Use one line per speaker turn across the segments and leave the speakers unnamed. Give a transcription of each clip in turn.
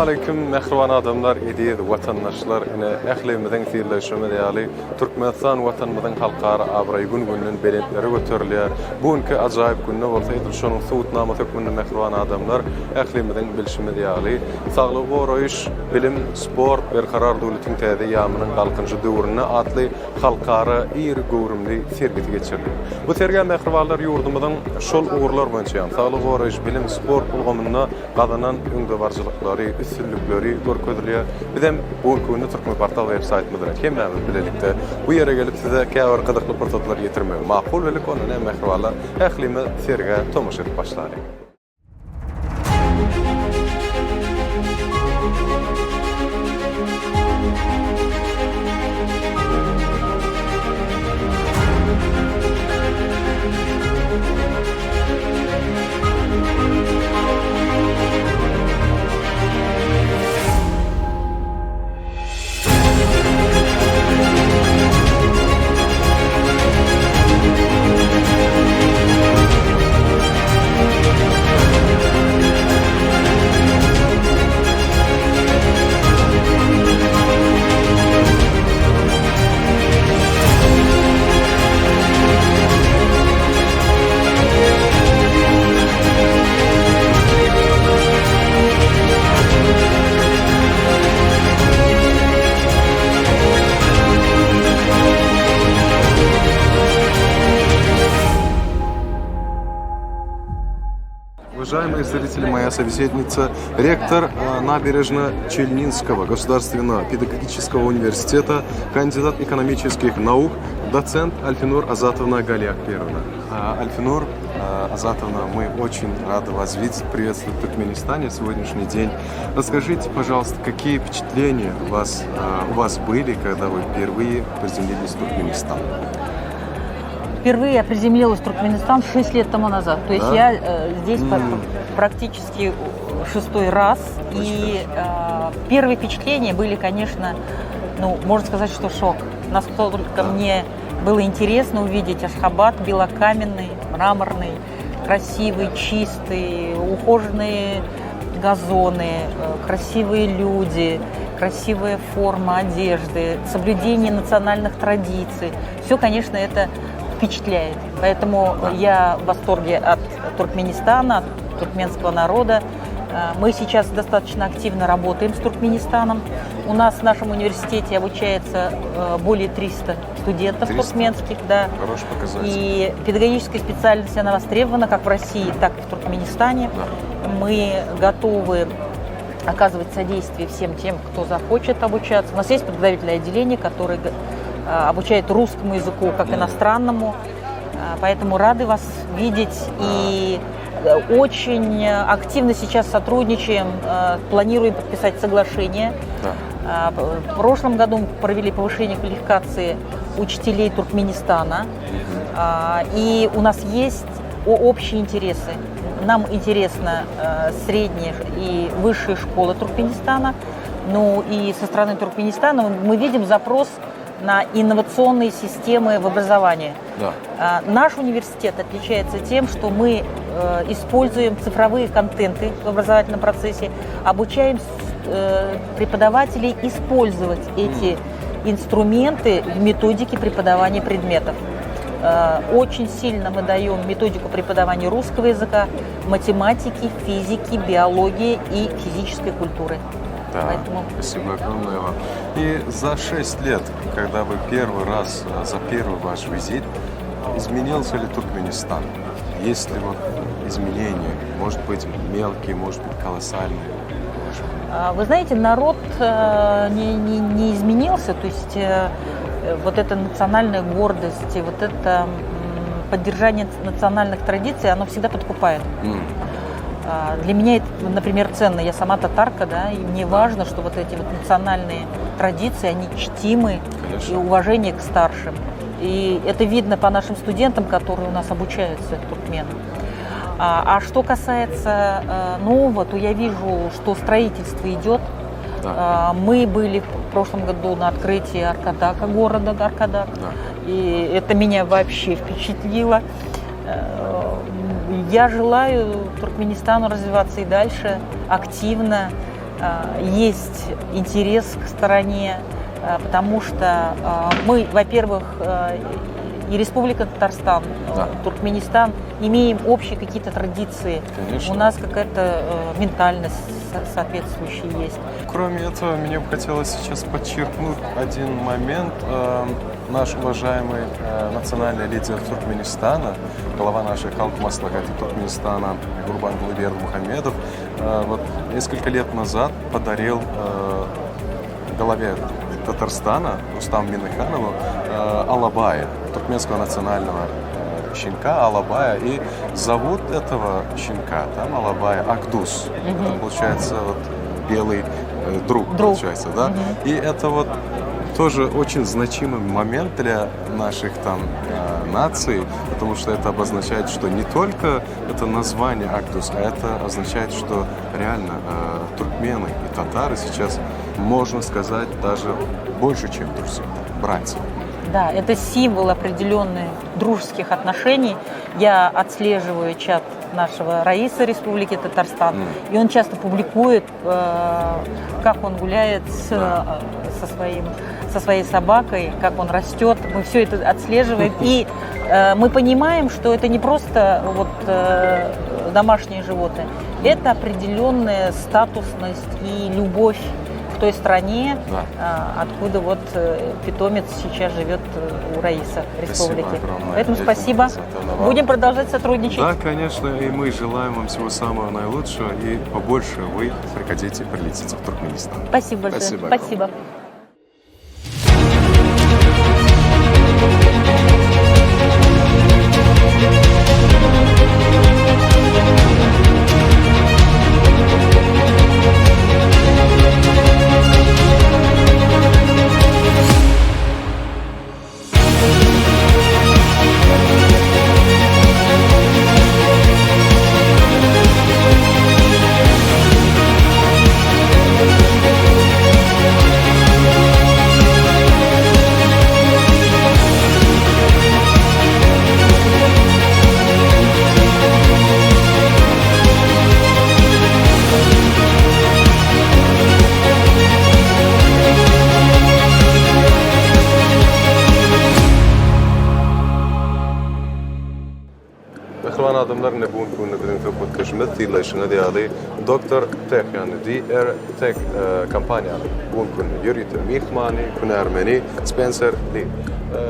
aleyküm, mehriban adamlar, ediz, vatandaşlar, ählimizden tiyirleşme diýäli Türkmenistan watanymyzyň halkara abraý gün-günden belentleri göterilýär. Bugünkü ajaýyp günne bolsa eýdir, şonuň suwutnama tökmünde mehriban adamlar ählimizden bilişimi diýäli saglyk goraýyş, bilim, sport berkarar döwletiň täze ýamynyň galkynjy döwrüne atly halkara ýeri gowrumly sergiti geçirildi. Bu sergi mehribanlar ýurdumyzyň şol ugurlar boýunça saglyk goraýyş, bilim, sport ulgamyna gadanan öňdebarjylyklary, üstünlükleri görkezilýär. Bizem bu günü Türkmen portal websaytymyzda hemmämiz bilelikde bu ýere gelip size käwir gyzykly portretler ýetirmek makul belik onuň mehribanlar ählimi serge tomaşa edip başlary. Уважаемые зрители, моя собеседница, ректор Набережно-Челнинского государственного педагогического университета, кандидат экономических наук, доцент Альфинур Азатовна Галиакперовна. Альфинур Азатовна, мы очень рады вас видеть, приветствовать в Туркменистане в сегодняшний день. Расскажите, пожалуйста, какие впечатления у вас были, когда вы впервые приземлились в Туркменистан?
Впервые я приземлилась в Туркменистан 6 лет тому назад. То есть я здесь практически 6-й раз. И первые впечатления были, конечно, можно сказать, что шок. Насколько мне было интересно увидеть Ашхабад белокаменный, мраморный, красивый, чистый, ухоженные газоны, красивые люди, красивая форма одежды, соблюдение национальных традиций. Все, конечно, это впечатляет. Поэтому я в восторге от Туркменистана, от туркменского народа. Мы сейчас достаточно активно работаем с Туркменистаном. У нас в нашем университете обучается более 300 студентов туркменских. Да.
Хороший показатель.
И педагогическая специальность, она востребована как в России, так и в Туркменистане. Да. Мы готовы оказывать содействие всем тем, кто захочет обучаться. У нас есть подготовительное отделение, которое обучает русскому языку как иностранному, поэтому рады вас видеть и очень активно сейчас сотрудничаем, планируем подписать соглашение. В прошлом году мы провели повышение квалификации учителей Туркменистана, и у нас есть общие интересы. Нам интересно средние и высшие школы Туркменистана, ну и со стороны Туркменистана мы видим запрос на инновационные системы в образовании. Да. Наш университет отличается тем, что мы используем цифровые контенты в образовательном процессе, обучаем преподавателей использовать эти инструменты в методике преподавания предметов. Очень сильно мы даем методику преподавания русского языка, математики, физики, биологии и физической культуры.
Да, поэтому... Спасибо огромное вам. И за 6 лет, когда вы первый раз, за первый ваш визит, изменился ли Туркменистан? Есть ли изменения? Может быть, мелкие, может быть, колоссальные?
Вы знаете, народ не изменился, то есть вот эта национальная гордость, вот это поддержание национальных традиций, оно всегда подкупает. Для меня это, например, ценно. Я сама татарка, да, и мне важно, что вот эти вот национальные традиции, они чтимы. Конечно. И уважение к старшим. И это видно по нашим студентам, которые у нас обучаются, туркменам. А что касается нового, то я вижу, что строительство идет. Да. Мы были в прошлом году на открытии Аркадака, города Аркадак. Да. И это меня вообще впечатлило. Я желаю Туркменистану развиваться и дальше активно, есть интерес к стране, потому что мы, во-первых, и Республика Татарстан, Туркменистан имеем общие какие-то традиции.
Конечно.
У нас какая-то ментальность соответствующая есть.
Кроме этого, мне бы хотелось сейчас подчеркнуть один момент. Наш уважаемый национальный лидер Туркменистана, глава нашей халк маслахати Туркменистана Гурбангулы Бердмухамедов, вот несколько лет назад подарил главе Татарстана Рустаму Минниханову алабая, туркменского национального щенка алабая. И зовут этого щенка там алабая Акдус. Это получается вот белый друг. Получается, да? И это вот тоже очень значимый момент для наших там наций, потому что это обозначает, что не только это название Акдус, а это означает, что реально туркмены и татары сейчас, можно сказать, даже больше, чем друзья, братья.
Да, это символ определенных дружеских отношений. Я отслеживаю чат нашего Раиса Республики Татарстан, и он часто публикует, как он гуляет со своей собакой, как он растет. Мы все это отслеживаем, и мы понимаем, что это не просто вот домашние животные, это определенная статусность и любовь к той стране, откуда вот питомец сейчас живет у Раиса Республики. Поэтому спасибо. Будем продолжать сотрудничать.
Да, конечно, и мы желаем вам всего самого наилучшего, и побольше вы приходите, прилетите в Туркменистан.
Спасибо большое. Спасибо.
Ikhwan adamlar ne bugün günü bizim topluluk köşümüz tiyleşine diyalı Doktor Tek yani DR Tek kampanyalı bugün günü yürütü mihmani Ermeni Spencer Lee.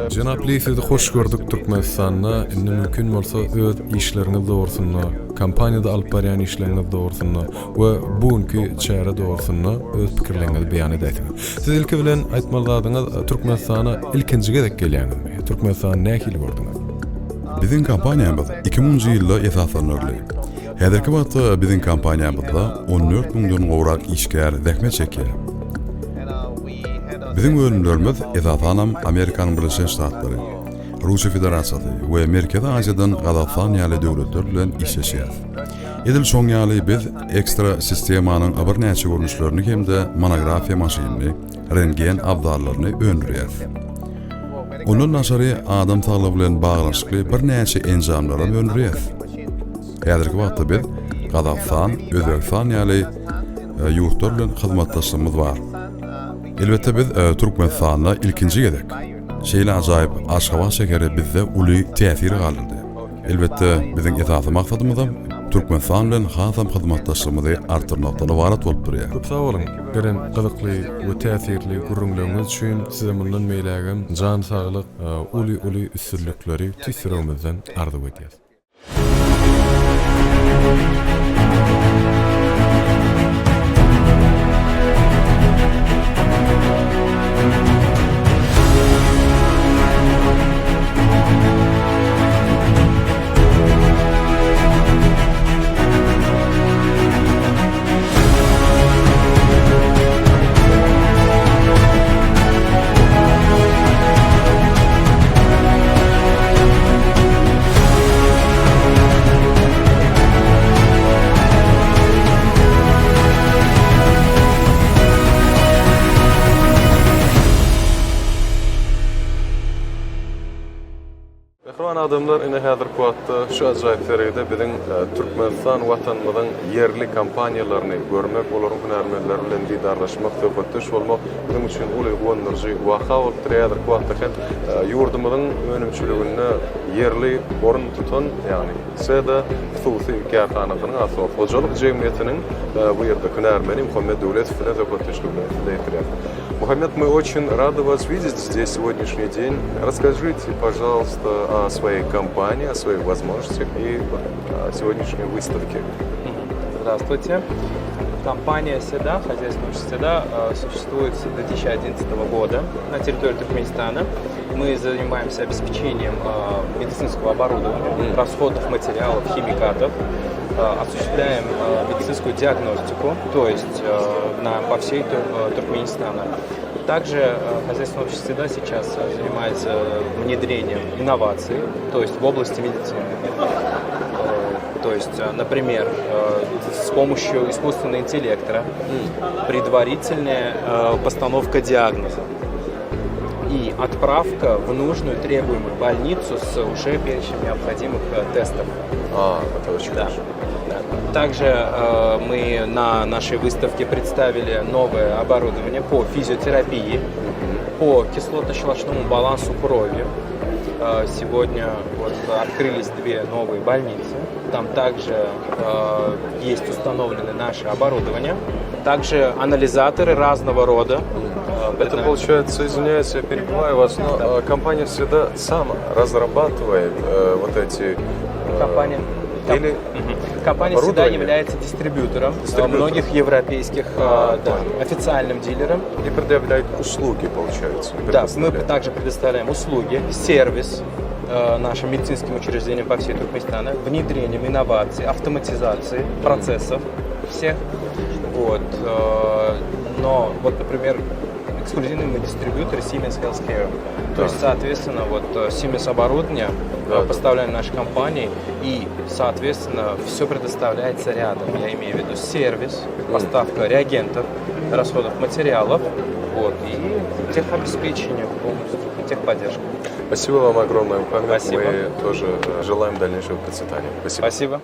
Cenab Lee sizi hoş gördük Türkmenistan'na. Indi mümkün olsa öz işleriniz doğrusunda, kampanyada alıp barayan işleriniz doğrusunda ve bugünkü çare doğrusunda öz fikirlerinizi beyan edesiniz. Siz ilki bilen aytmaladığınız Türkmenistan'a ilkinci gedek gelýänizmi? Türkmenistan'ı nähili gördüňiz?
Bizim kampanyamız 2000 yılda esaslanırlı. Häzirki wagtda bizim kampanyamızda 14 000'dan gowrak işgär zähmet çekýär. Bizim bölümlerimiz esasanam Amerikanyň Birleşen Ştatlary, Russiýa Federasiýasy we Merkezi Aziýadan Gazakystan ýaly döwletler bilen işleşýär. Edil şoň ýaly biz ekstra sistemanyň bir näçe görnüşlerini hemde monografiýa maşynyny, rentgen abzarlaryny öndürýär. Onun naşary adam saglygy bilen baglanşykly bir näçe enjamlary öndürýär. Häzirki wagtda biz Gazakystan, Özbegistan ýaly ýurtlar bilen hyzmatdaşlygymyz bar. Elbette biz Türkmenistanda ilkinci gedek. Şeýle ajaýyp aşgabat şekeri bizde uly täsir galdy. Elbette bizim esasy maksadymyz Türkmenistan bilen hasam hyzmatdaşlygymyzy artdyrmakdan ibaret bolup durýar.
Çok sağ olun. Geren gyzykly we täsirli gurrunlygyňyz üçin size mundan meýlegim jan saglyk, uly üstünlikleri tüsürümizden arzu edýäs. adamlar ine häzir wagtda şu ajaýyp derejede biziň Türkmenistan watanymyzyň yerli kampaniýalaryny görmek, olaryň hünärmenleri bilen didarlaşmak, söhbetdeş bolmak bizim üçin uly gowandyrjy waka bolup durýar. Wagtda hem ýurdumyzyň önümçiligine yerli orun tutan, ýani seda hususy kärhanalaryň asas hojalyk jemgyýetiniň bu ýerde hünärmeni Muhammed Döwletov bilen söhbetdeş bolýar. Мухаммед, мы очень рады вас видеть здесь сегодняшний день. Расскажите, пожалуйста, о своей компании, о своих возможностях и о сегодняшней выставке.
Здравствуйте. Компания «Седа», хозяйство общества «Седа» существует с 2011 года на территории Туркменистана. Мы занимаемся обеспечением медицинского оборудования, расходов материалов, химикатов, осуществляем медицинскую диагностику, то есть по всей Туркменистана. Также хозяйство общества «Седа» сейчас занимается внедрением инноваций, то есть в области медицины. То есть, например, с помощью искусственного интеллекта предварительная постановка диагноза и отправка в нужную требуемую больницу с уже перечнем необходимых тестов.
Это очень хорошо.
Также мы на нашей выставке представили новое оборудование по физиотерапии, по кислотно-щелочному балансу крови. Сегодня открылись 2 новые больницы. Там также есть установлены наше оборудование. Также анализаторы разного рода.
Это получается, извиняюсь, я перебиваю вас, но компания всегда сама разрабатывает вот эти...
Компания всегда является дистрибьютором многих европейских официальным дилером.
И предоставляет услуги, получается.
Да, мы также предоставляем услуги, сервис нашим медицинским учреждениям по всей Туркменистане, внедрением инноваций, автоматизации процессов всех. Но, например, эксклюзивный мы дистрибьютор Siemens Healthcare. То есть, соответственно, Siemens оборудование поставляем нашей компании, и, соответственно, все предоставляется рядом. Я имею в виду сервис, поставка реагентов, расходов материалов, и техобеспечение полностью, техподдержка.
Спасибо вам огромное, Мухаммед.
Спасибо.
Мы тоже желаем дальнейшего процветания. Спасибо.
Спасибо.